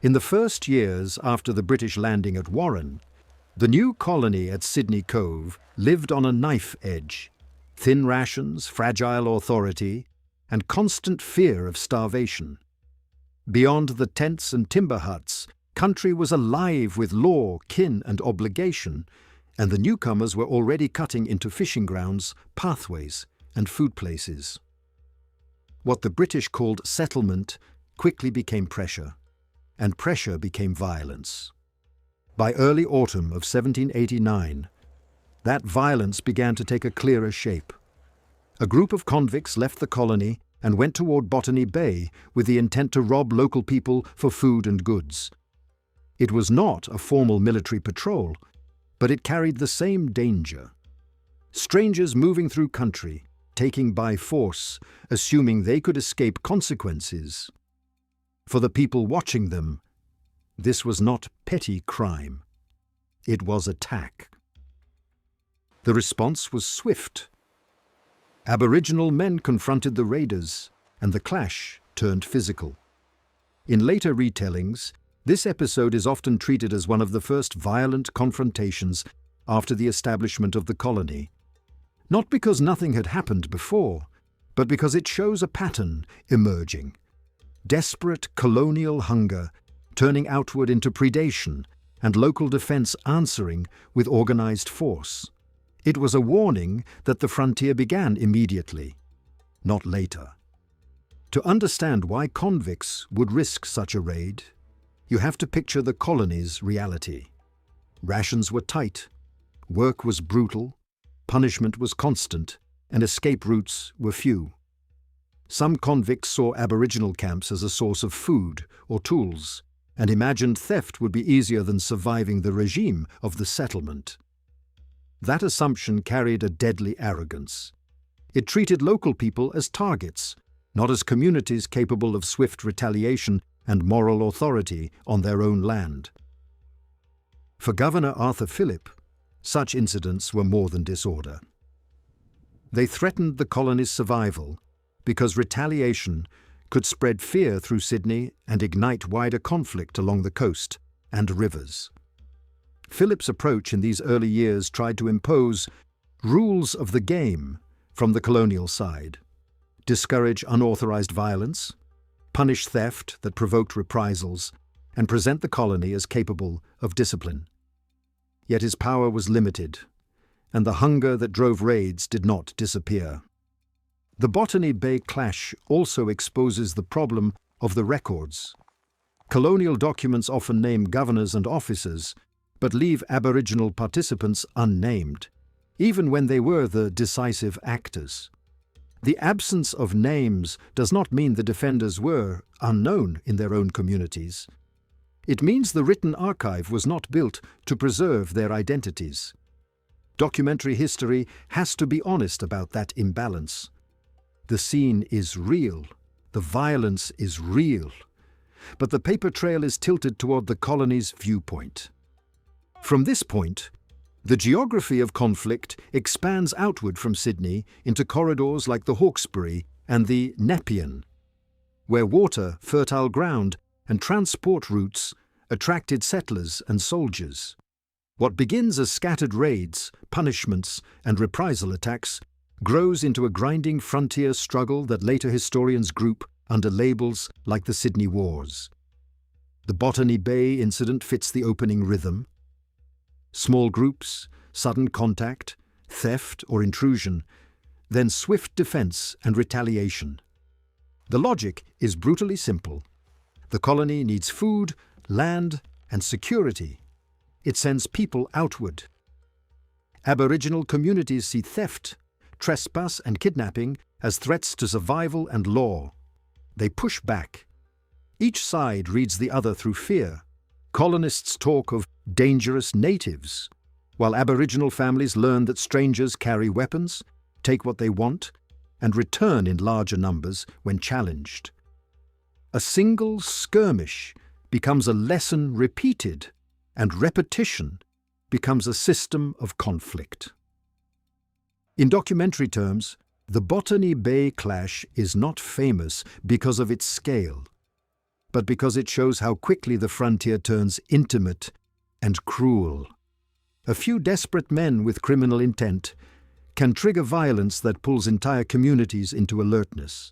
In the first years after the British landing at Warren, the new colony at Sydney Cove lived on a knife edge: thin rations, fragile authority, and constant fear of starvation. Beyond the tents and timber huts, country was alive with law, kin, and obligation, and the newcomers were already cutting into fishing grounds, pathways, and food places. What the British called settlement quickly became pressure, and pressure became violence. By early autumn of 1789, that violence began to take a clearer shape. A group of convicts left the colony and went toward Botany Bay with the intent to rob local people for food and goods. It was not a formal military patrol, but it carried the same danger. Strangers moving through country, taking by force, assuming they could escape consequences. For the people watching them, this was not petty crime. It was attack. The response was swift. Aboriginal men confronted the raiders, and the clash turned physical. In later retellings, this episode is often treated as one of the first violent confrontations after the establishment of the colony. Not because nothing had happened before, but because it shows a pattern emerging. Desperate colonial hunger turning outward into predation, and local defense answering with organized force. It was a warning that the frontier began immediately, not later. To understand why convicts would risk such a raid, you have to picture the colony's reality. Rations were tight, work was brutal, punishment was constant, and escape routes were few. Some convicts saw Aboriginal camps as a source of food or tools, and imagined theft would be easier than surviving the regime of the settlement. That assumption carried a deadly arrogance. It treated local people as targets, not as communities capable of swift retaliation and moral authority on their own land. For Governor Arthur Phillip, such incidents were more than disorder. They threatened the colony's survival because retaliation could spread fear through Sydney and ignite wider conflict along the coast and rivers. Phillip's approach in these early years tried to impose rules of the game from the colonial side, discourage unauthorized violence, punish theft that provoked reprisals, and present the colony as capable of discipline. Yet his power was limited, and the hunger that drove raids did not disappear. The Botany Bay clash also exposes the problem of the records. Colonial documents often name governors and officers, but leave Aboriginal participants unnamed, even when they were the decisive actors. The absence of names does not mean the defenders were unknown in their own communities. It means the written archive was not built to preserve their identities. Documentary history has to be honest about that imbalance. The scene is real, the violence is real, but the paper trail is tilted toward the colony's viewpoint. From this point, the geography of conflict expands outward from Sydney into corridors like the Hawkesbury and the Nepean, where water, fertile ground, and transport routes attracted settlers and soldiers. What begins as scattered raids, punishments, and reprisal attacks grows into a grinding frontier struggle that later historians group under labels like the Sydney Wars. The Botany Bay incident fits the opening rhythm. Small groups, sudden contact, theft or intrusion, then swift defense and retaliation. The logic is brutally simple. The colony needs food, land, and security. It sends people outward. Aboriginal communities see theft, trespass, and kidnapping as threats to survival and law. They push back. Each side reads the other through fear. Colonists talk of dangerous natives, while Aboriginal families learn that strangers carry weapons, take what they want, and return in larger numbers when challenged. A single skirmish becomes a lesson repeated, and repetition becomes a system of conflict. In documentary terms, the Botany Bay clash is not famous because of its scale, but because it shows how quickly the frontier turns intimate and cruel. A few desperate men with criminal intent can trigger violence that pulls entire communities into alertness.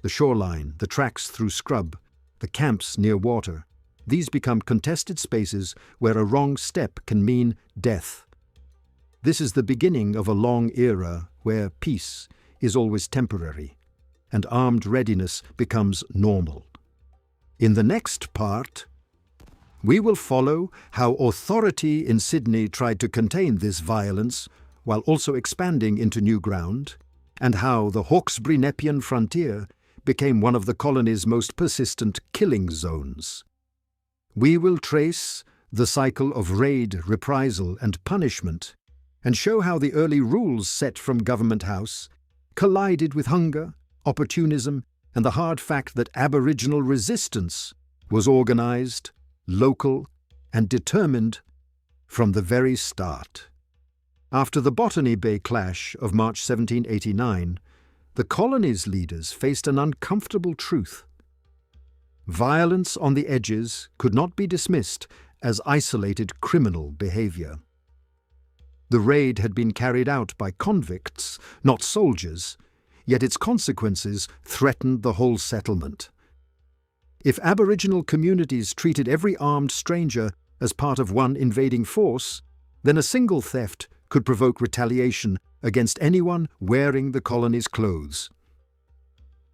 The shoreline, the tracks through scrub, the camps near water, these become contested spaces where a wrong step can mean death. This is the beginning of a long era where peace is always temporary, and armed readiness becomes normal. In the next part, we will follow how authority in Sydney tried to contain this violence while also expanding into new ground, and how the Hawkesbury Nepean frontier became one of the colony's most persistent killing zones. We will trace the cycle of raid, reprisal, and punishment, and show how the early rules set from Government House collided with hunger, opportunism, and the hard fact that Aboriginal resistance was organised, local, and determined from the very start. After the Botany Bay clash of March 1789, the colony's leaders faced an uncomfortable truth. Violence on the edges could not be dismissed as isolated criminal behaviour. The raid had been carried out by convicts, not soldiers, yet its consequences threatened the whole settlement. If Aboriginal communities treated every armed stranger as part of one invading force, then a single theft could provoke retaliation against anyone wearing the colony's clothes.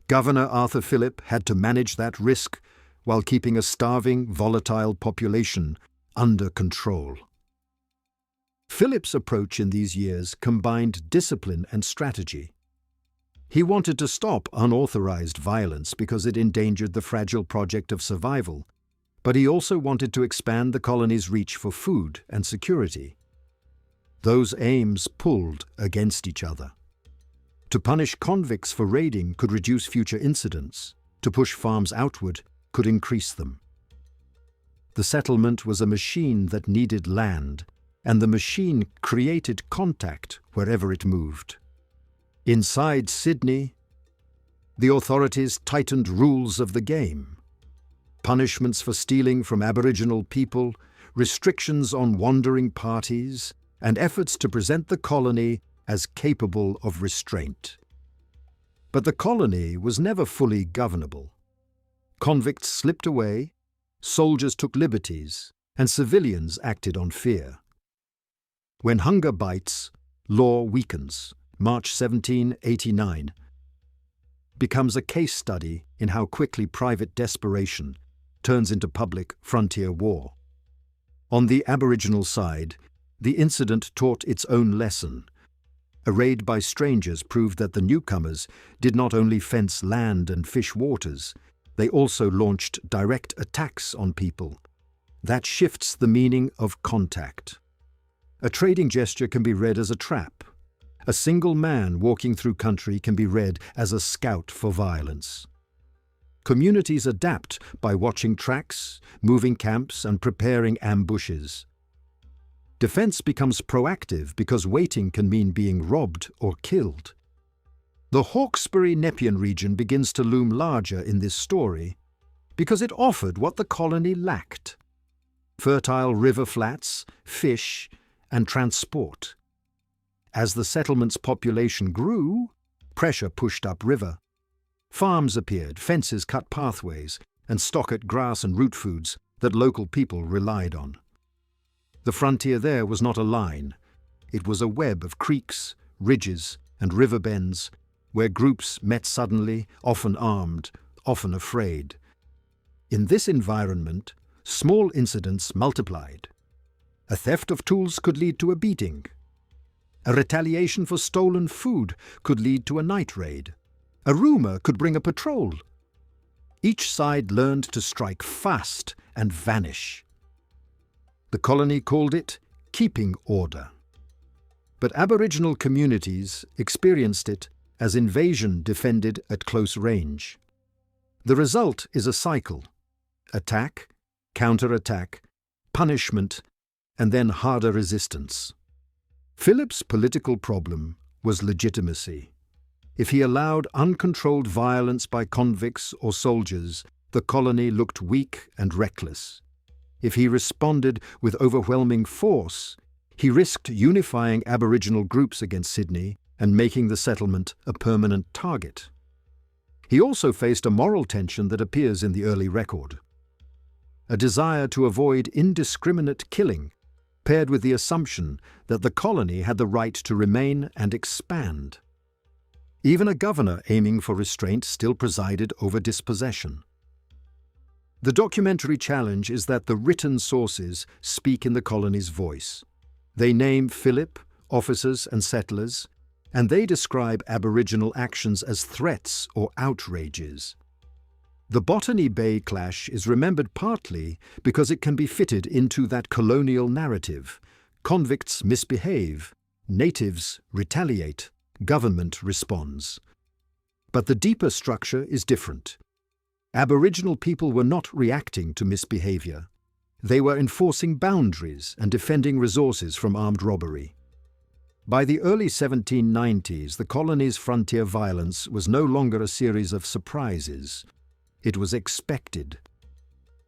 Governor Arthur Phillip had to manage that risk while keeping a starving, volatile population under control. Phillip's approach in these years combined discipline and strategy. He wanted to stop unauthorized violence because it endangered the fragile project of survival, but he also wanted to expand the colony's reach for food and security. Those aims pulled against each other. To punish convicts for raiding could reduce future incidents. To push farms outward could increase them. The settlement was a machine that needed land, and the machine created contact wherever it moved. Inside Sydney, the authorities tightened rules of the game. Punishments for stealing from Aboriginal people, restrictions on wandering parties, and efforts to present the colony as capable of restraint. But the colony was never fully governable. Convicts slipped away, soldiers took liberties, and civilians acted on fear. When hunger bites, law weakens. March 1789 becomes a case study in how quickly private desperation turns into public frontier war. On the Aboriginal side, the incident taught its own lesson. A raid by strangers proved that the newcomers did not only fence land and fish waters, they also launched direct attacks on people. That shifts the meaning of contact. A trading gesture can be read as a trap. A single man walking through country can be read as a scout for violence. Communities adapt by watching tracks, moving camps, and preparing ambushes. Defense becomes proactive because waiting can mean being robbed or killed. The Hawkesbury Nepean region begins to loom larger in this story because it offered what the colony lacked: fertile river flats, fish, and transport. As the settlement's population grew, pressure pushed upriver. Farms appeared, fences cut pathways, and stocked grass and root foods that local people relied on. The frontier there was not a line. It was a web of creeks, ridges, and river bends where groups met suddenly, often armed, often afraid. In this environment, small incidents multiplied. A theft of tools could lead to a beating. A retaliation for stolen food could lead to a night raid. A rumour could bring a patrol. Each side learned to strike fast and vanish. The colony called it keeping order. But Aboriginal communities experienced it as invasion defended at close range. The result is a cycle: attack, counter-attack, punishment, and then harder resistance. Phillip's political problem was legitimacy. If he allowed uncontrolled violence by convicts or soldiers, the colony looked weak and reckless. If he responded with overwhelming force, he risked unifying Aboriginal groups against Sydney and making the settlement a permanent target. He also faced a moral tension that appears in the early record. A desire to avoid indiscriminate killing, paired with the assumption that the colony had the right to remain and expand. Even a governor aiming for restraint still presided over dispossession. The documentary challenge is that the written sources speak in the colony's voice. They name Phillip, officers and settlers, and they describe Aboriginal actions as threats or outrages. The Botany Bay clash is remembered partly because it can be fitted into that colonial narrative. Convicts misbehave, natives retaliate, government responds. But the deeper structure is different. Aboriginal people were not reacting to misbehavior. They were enforcing boundaries and defending resources from armed robbery. By the early 1790s, the colony's frontier violence was no longer a series of surprises. It was expected.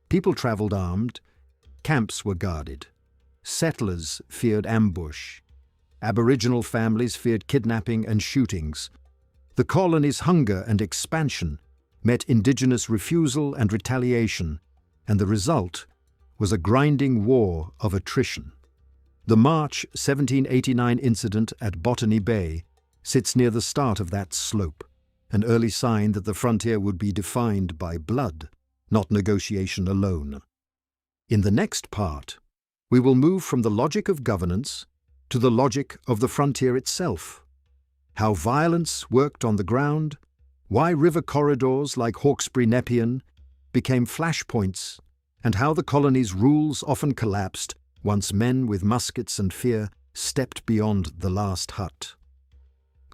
People travelled armed, camps were guarded, settlers feared ambush, Aboriginal families feared kidnapping and shootings. The colony's hunger and expansion met Indigenous refusal and retaliation, and the result was a grinding war of attrition. The March 1789 incident at Botany Bay sits near the start of that slope, an early sign that the frontier would be defined by blood, not negotiation alone. In the next part, we will move from the logic of governance to the logic of the frontier itself. How violence worked on the ground, why river corridors like Hawkesbury Nepean became flashpoints, and how the colony's rules often collapsed once men with muskets and fear stepped beyond the last hut.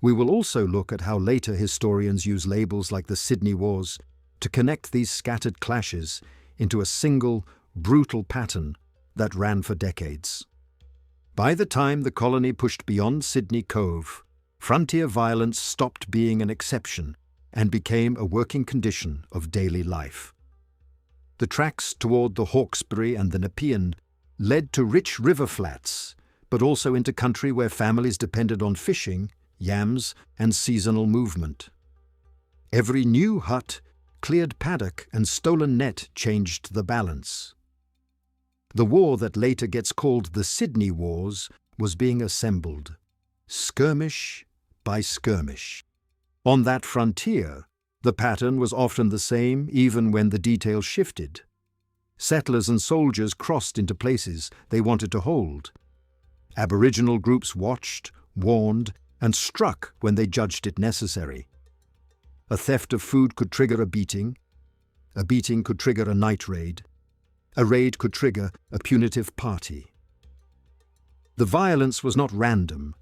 We will also look at how later historians use labels like the Sydney Wars to connect these scattered clashes into a single, brutal pattern that ran for decades. By the time the colony pushed beyond Sydney Cove, frontier violence stopped being an exception and became a working condition of daily life. The tracks toward the Hawkesbury and the Nepean led to rich river flats, but also into country where families depended on fishing, yams, and seasonal movement. Every new hut, cleared paddock, and stolen net changed the balance. The war that later gets called the Sydney Wars was being assembled, skirmish by skirmish. On that frontier, the pattern was often the same even when the details shifted. Settlers and soldiers crossed into places they wanted to hold. Aboriginal groups watched, warned, and struck when they judged it necessary. A theft of food could trigger a beating could trigger a night raid, a raid could trigger a punitive party. The violence was not random.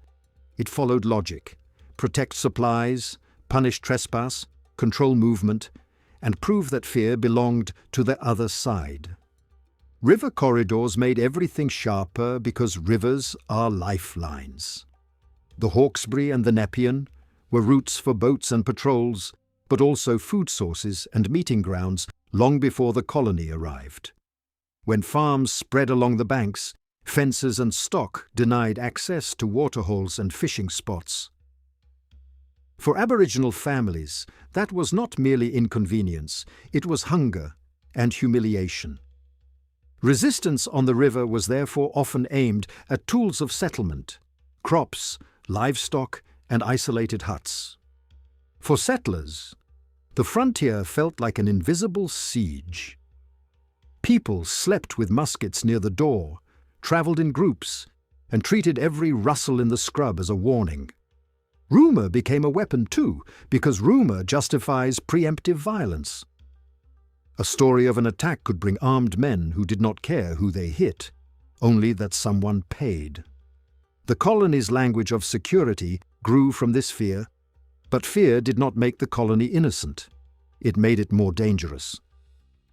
It followed logic: protect supplies, punish trespass, control movement, and prove that fear belonged to the other side. River corridors made everything sharper because rivers are lifelines. The Hawkesbury and the Nepean were routes for boats and patrols, but also food sources and meeting grounds long before the colony arrived. When farms spread along the banks, fences and stock denied access to waterholes and fishing spots. For Aboriginal families, that was not merely inconvenience, it was hunger and humiliation. Resistance on the river was therefore often aimed at tools of settlement: crops, livestock, and isolated huts. For settlers, the frontier felt like an invisible siege. People slept with muskets near the door, travelled in groups, and treated every rustle in the scrub as a warning. Rumour became a weapon too, because rumour justifies preemptive violence. A story of an attack could bring armed men who did not care who they hit, only that someone paid. The colony's language of security grew from this fear, but fear did not make the colony innocent. It made it more dangerous.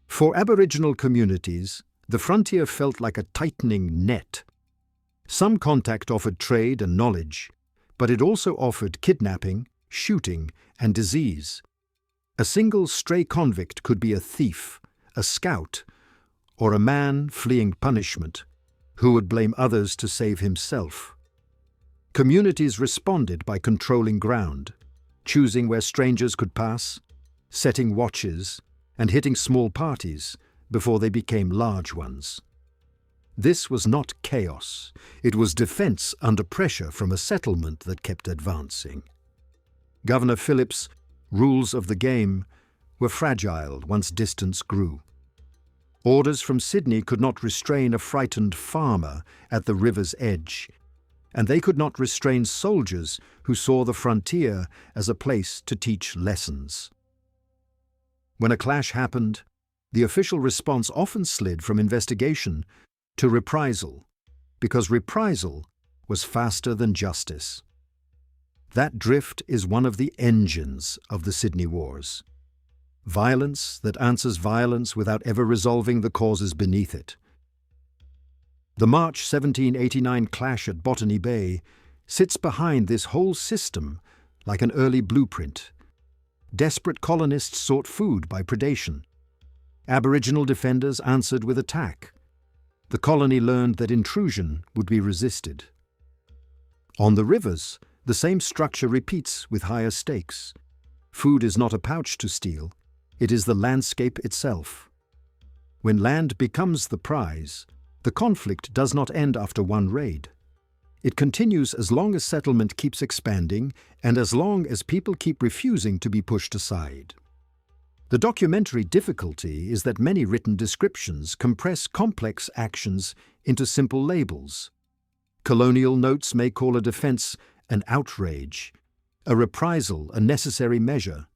For Aboriginal communities, the frontier felt like a tightening net. Some contact offered trade and knowledge, but it also offered kidnapping, shooting, and disease. A single stray convict could be a thief, a scout, or a man fleeing punishment, who would blame others to save himself. Communities responded by controlling ground, choosing where strangers could pass, setting watches, and hitting small parties before they became large ones. This was not chaos, it was defense under pressure from a settlement that kept advancing. Governor Phillip's rules of the game were fragile once distance grew. Orders from Sydney could not restrain a frightened farmer at the river's edge, and they could not restrain soldiers who saw the frontier as a place to teach lessons. When a clash happened, the official response often slid from investigation to reprisal, because reprisal was faster than justice. That drift is one of the engines of the Sydney Wars. Violence that answers violence without ever resolving the causes beneath it. The March 1789 clash at Botany Bay sits behind this whole system like an early blueprint. Desperate colonists sought food by predation. Aboriginal defenders answered with attack. The colony learned that intrusion would be resisted. On the rivers, the same structure repeats with higher stakes. Food is not a pouch to steal, it is the landscape itself. When land becomes the prize, the conflict does not end after one raid. It continues as long as settlement keeps expanding and as long as people keep refusing to be pushed aside. The documentary difficulty is that many written descriptions compress complex actions into simple labels. Colonial notes may call a defense an outrage, a reprisal a necessary measure,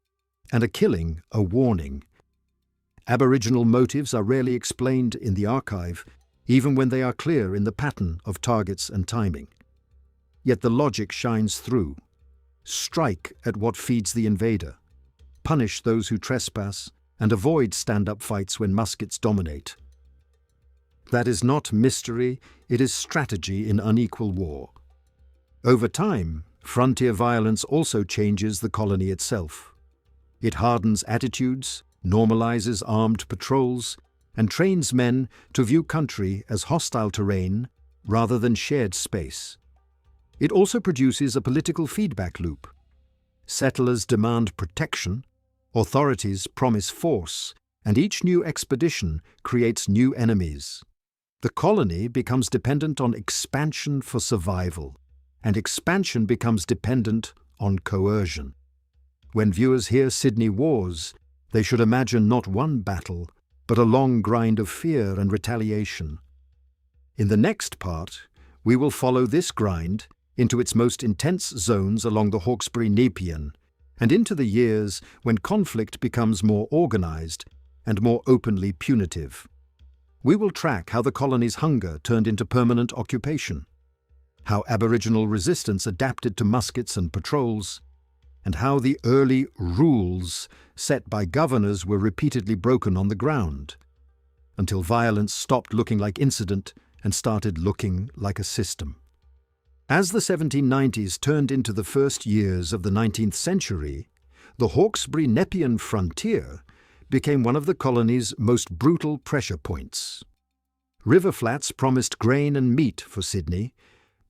and a killing a warning. Aboriginal motives are rarely explained in the archive, even when they are clear in the pattern of targets and timing. Yet the logic shines through. Strike at what feeds the invader. Punish those who trespass, and avoid stand-up fights when muskets dominate. That is not mystery, it is strategy in unequal war. Over time, frontier violence also changes the colony itself. It hardens attitudes, normalizes armed patrols, and trains men to view country as hostile terrain rather than shared space. It also produces a political feedback loop. Settlers demand protection, authorities promise force, and each new expedition creates new enemies. The colony becomes dependent on expansion for survival, and expansion becomes dependent on coercion. When viewers hear Sydney Wars, they should imagine not one battle, but a long grind of fear and retaliation. In the next part, we will follow this grind into its most intense zones along the Hawkesbury Nepean, and into the years when conflict becomes more organized and more openly punitive. We will track how the colony's hunger turned into permanent occupation, how Aboriginal resistance adapted to muskets and patrols, and how the early rules set by governors were repeatedly broken on the ground, until violence stopped looking like incident and started looking like a system. As the 1790s turned into the first years of the 19th century, the Hawkesbury Nepean frontier became one of the colony's most brutal pressure points. River flats promised grain and meat for Sydney,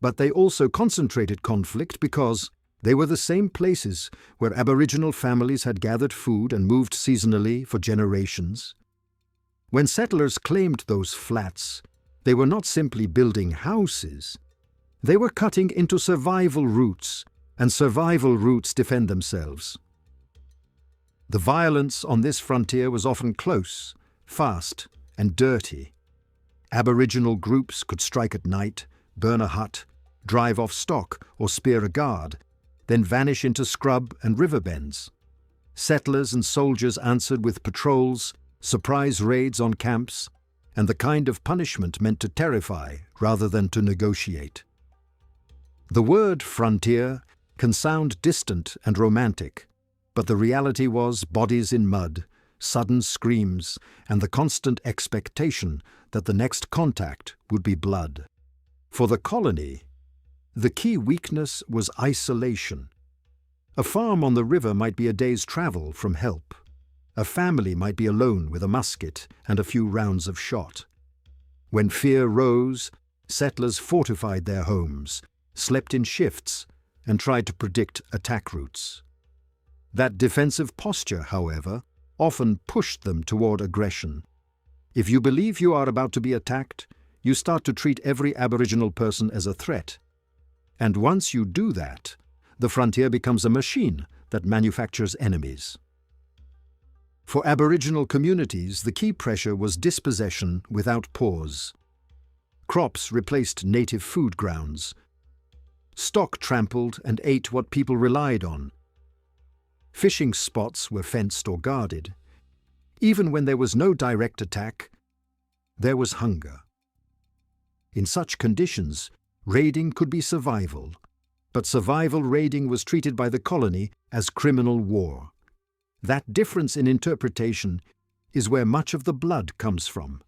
but they also concentrated conflict because they were the same places where Aboriginal families had gathered food and moved seasonally for generations. When settlers claimed those flats, they were not simply building houses. They were cutting into survival routes, and survival routes defend themselves. The violence on this frontier was often close, fast, and dirty. Aboriginal groups could strike at night, burn a hut, drive off stock, or spear a guard, then vanish into scrub and river bends. Settlers and soldiers answered with patrols, surprise raids on camps, and the kind of punishment meant to terrify rather than to negotiate. The word frontier can sound distant and romantic, but the reality was bodies in mud, sudden screams, and the constant expectation that the next contact would be blood. For the colony, the key weakness was isolation. A farm on the river might be a day's travel from help. A family might be alone with a musket and a few rounds of shot. When fear rose, settlers fortified their homes, slept in shifts, and tried to predict attack routes. That defensive posture, however, often pushed them toward aggression. If you believe you are about to be attacked, you start to treat every Aboriginal person as a threat. And once you do that, the frontier becomes a machine that manufactures enemies. For Aboriginal communities, the key pressure was dispossession without pause. Crops replaced native food grounds. Stock trampled and ate what people relied on. Fishing spots were fenced or guarded. Even when there was no direct attack, there was hunger. In such conditions, raiding could be survival, but survival raiding was treated by the colony as criminal war. That difference in interpretation is where much of the blood comes from.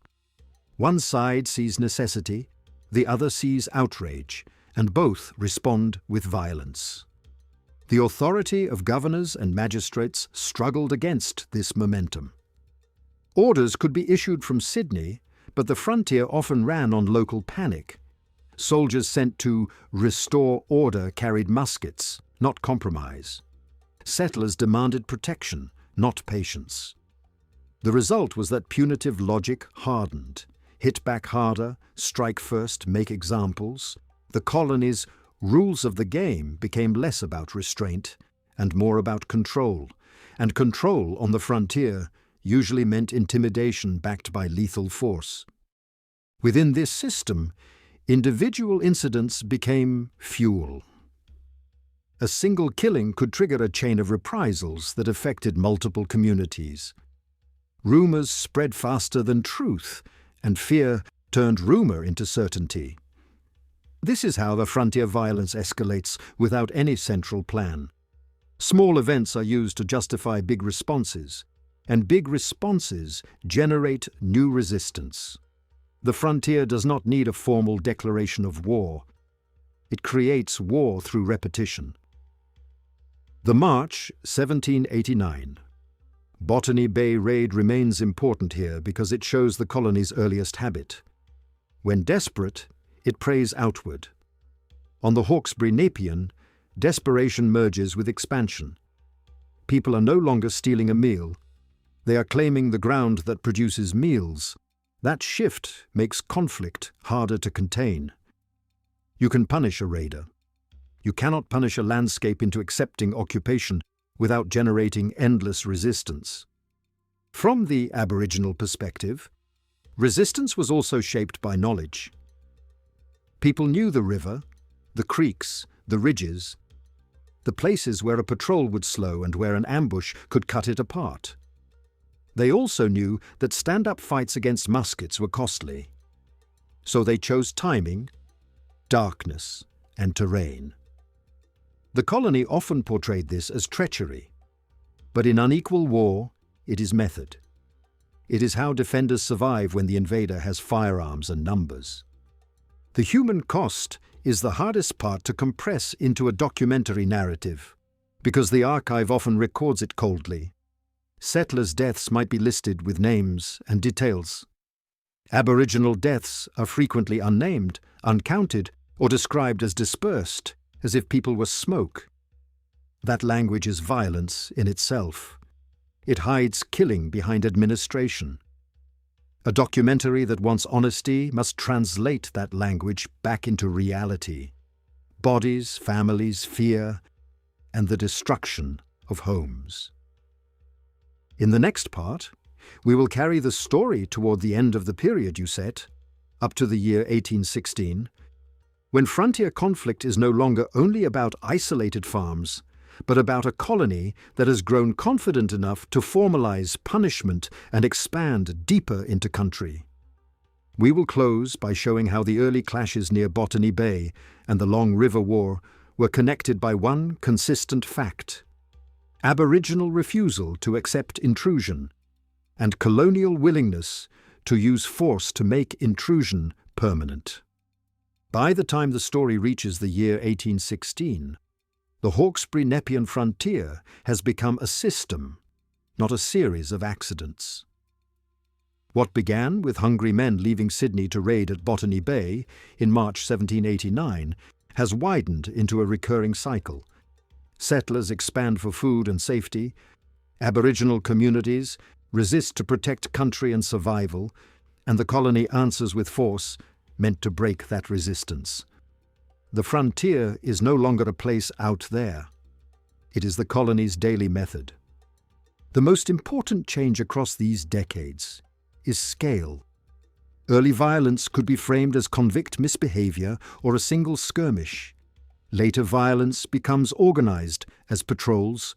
One side sees necessity, the other sees outrage, and both respond with violence. The authority of governors and magistrates struggled against this momentum. Orders could be issued from Sydney, but the frontier often ran on local panic. Soldiers sent to restore order carried muskets, not compromise. Settlers demanded protection, not patience. The result was that punitive logic hardened. Hit back harder, strike first, make examples. The colony's rules of the game became less about restraint and more about control, and control on the frontier usually meant intimidation backed by lethal force. Within this system, individual incidents became fuel. A single killing could trigger a chain of reprisals that affected multiple communities. Rumors spread faster than truth, and fear turned rumor into certainty. This is how the frontier violence escalates without any central plan. Small events are used to justify big responses, and big responses generate new resistance. The frontier does not need a formal declaration of war. It creates war through repetition. The March, 1789. Botany Bay raid remains important here because it shows the colony's earliest habit. When desperate, it preys outward. On the Hawkesbury Nepean, desperation merges with expansion. People are no longer stealing a meal. They are claiming the ground that produces meals. That shift makes conflict harder to contain. You can punish a raider. You cannot punish a landscape into accepting occupation without generating endless resistance. From the Aboriginal perspective, resistance was also shaped by knowledge. People knew the river, the creeks, the ridges, the places where a patrol would slow and where an ambush could cut it apart. They also knew that stand-up fights against muskets were costly. So they chose timing, darkness, and terrain. The colony often portrayed this as treachery, but in unequal war, it is method. It is how defenders survive when the invader has firearms and numbers. The human cost is the hardest part to compress into a documentary narrative, because the archive often records it coldly. Settlers' deaths might be listed with names and details. Aboriginal deaths are frequently unnamed, uncounted, or described as dispersed, as if people were smoke. That language is violence in itself. It hides killing behind administration. A documentary that wants honesty must translate that language back into reality. Bodies, families, fear, and the destruction of homes. In the next part, we will carry the story toward the end of the period you set, up to the year 1816, when frontier conflict is no longer only about isolated farms, but about a colony that has grown confident enough to formalize punishment and expand deeper into country. We will close by showing how the early clashes near Botany Bay and the Long River War were connected by one consistent fact: Aboriginal refusal to accept intrusion, and colonial willingness to use force to make intrusion permanent. By the time the story reaches the year 1816, The Hawkesbury Nepean frontier has become a system, not a series of accidents. What began with hungry men leaving Sydney to raid at Botany Bay in March 1789 has widened into a recurring cycle. Settlers expand for food and safety. Aboriginal communities resist to protect country and survival, and the colony answers with force, meant to break that resistance. The frontier is no longer a place out there. It is the colony's daily method. The most important change across these decades is scale. Early violence could be framed as convict misbehavior or a single skirmish. Later violence becomes organized as patrols,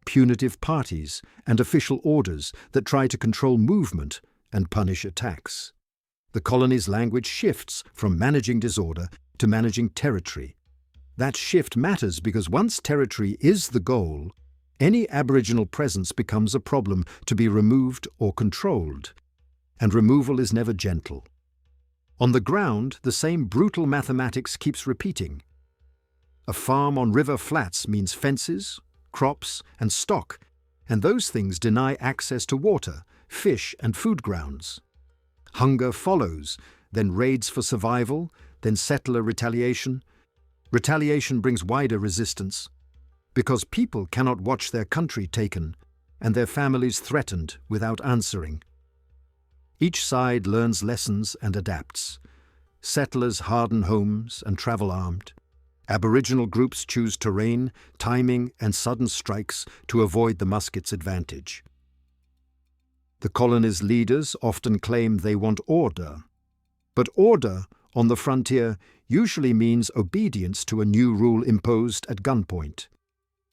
punitive parties, and official orders that try to control movement and punish attacks. The colony's language shifts from managing disorder to managing territory. That shift matters because once territory is the goal, any Aboriginal presence becomes a problem to be removed or controlled, and removal is never gentle. On the ground, the same brutal mathematics keeps repeating. A farm on river flats means fences, crops, and stock, and those things deny access to water, fish, and food grounds. Hunger follows, then raids for survival, then settler retaliation. Retaliation brings wider resistance, because people cannot watch their country taken and their families threatened without answering. Each side learns lessons and adapts. Settlers harden homes and travel armed. Aboriginal groups choose terrain, timing, and sudden strikes to avoid the musket's advantage. The colony's leaders often claim they want order, but order on the frontier usually means obedience to a new rule imposed at gunpoint.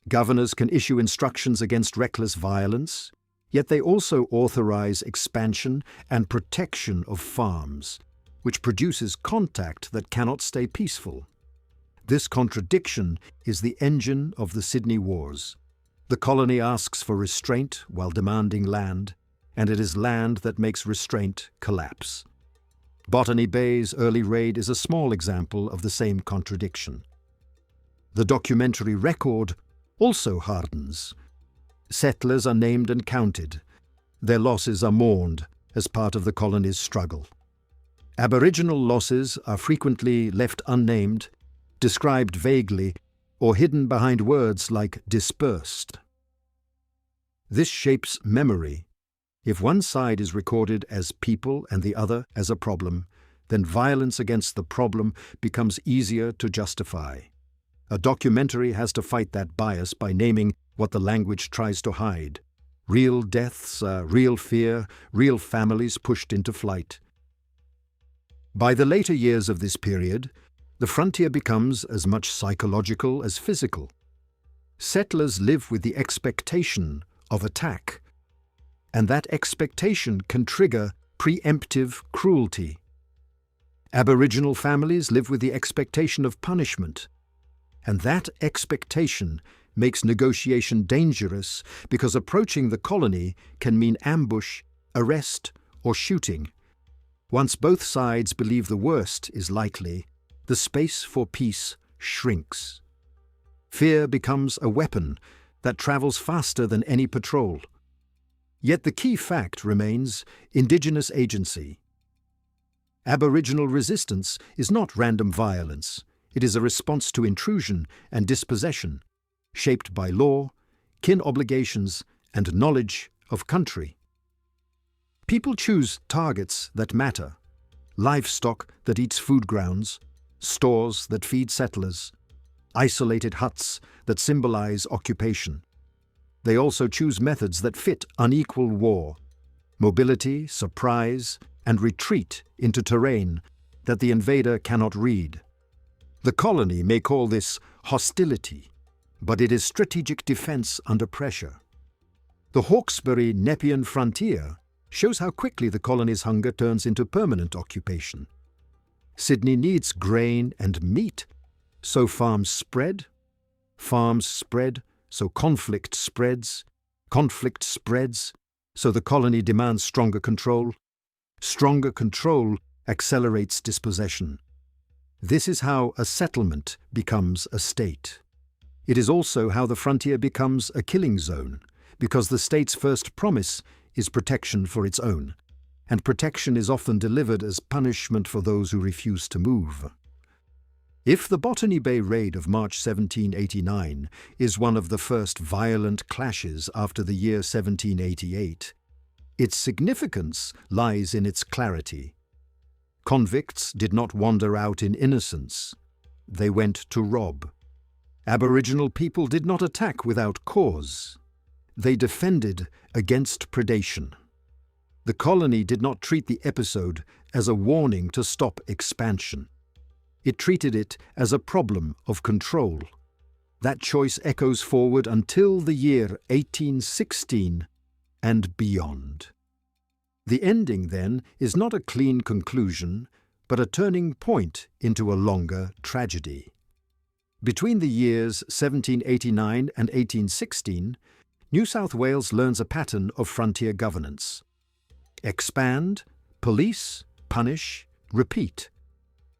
Governors can issue instructions against reckless violence, yet they also authorize expansion and protection of farms, which produces contact that cannot stay peaceful. This contradiction is the engine of the Sydney Wars. The colony asks for restraint while demanding land, and it is land that makes restraint collapse. Botany Bay's early raid is a small example of the same contradiction. The documentary record also hardens. Settlers are named and counted. Their losses are mourned as part of the colony's struggle. Aboriginal losses are frequently left unnamed, described vaguely, or hidden behind words like dispersed. This shapes memory. If one side is recorded as people and the other as a problem, then violence against the problem becomes easier to justify. A documentary has to fight that bias by naming what the language tries to hide. Real deaths, real fear, real families pushed into flight. By the later years of this period, the frontier becomes as much psychological as physical. Settlers live with the expectation of attack, and that expectation can trigger preemptive cruelty. Aboriginal families live with the expectation of punishment, and that expectation makes negotiation dangerous because approaching the colony can mean ambush, arrest, or shooting. Once both sides believe the worst is likely, the space for peace shrinks. Fear becomes a weapon that travels faster than any patrol. Yet the key fact remains Indigenous agency. Aboriginal resistance is not random violence. It is a response to intrusion and dispossession, shaped by law, kin obligations, and knowledge of country. People choose targets that matter: livestock that eats food grounds, stores that feed settlers, isolated huts that symbolize occupation. They also choose methods that fit unequal war: mobility, surprise, and retreat into terrain that the invader cannot read. The colony may call this hostility, but it is strategic defense under pressure. The Hawkesbury Nepean frontier shows how quickly the colony's hunger turns into permanent occupation. Sydney needs grain and meat, so farms spread, so conflict spreads, so the colony demands stronger control accelerates dispossession. This is how a settlement becomes a state. It is also how the frontier becomes a killing zone, because the state's first promise is protection for its own, and protection is often delivered as punishment for those who refuse to move. If the Botany Bay raid of March 1789 is one of the first violent clashes after the year 1788, its significance lies in its clarity. Convicts did not wander out in innocence. They went to rob. Aboriginal people did not attack without cause. They defended against predation. The colony did not treat the episode as a warning to stop expansion. It treated it as a problem of control. That choice echoes forward until the year 1816 and beyond. The ending, then, is not a clean conclusion, but a turning point into a longer tragedy. Between the years 1789 and 1816, New South Wales learns a pattern of frontier governance. Expand, police, punish, repeat.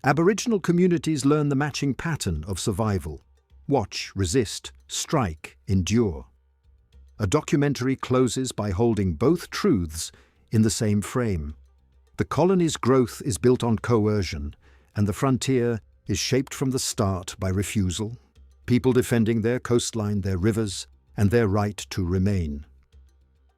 Aboriginal communities learn the matching pattern of survival. Watch, resist, strike, endure. A documentary closes by holding both truths in the same frame. The colony's growth is built on coercion, and the frontier is shaped from the start by refusal, people defending their coastline, their rivers, and their right to remain.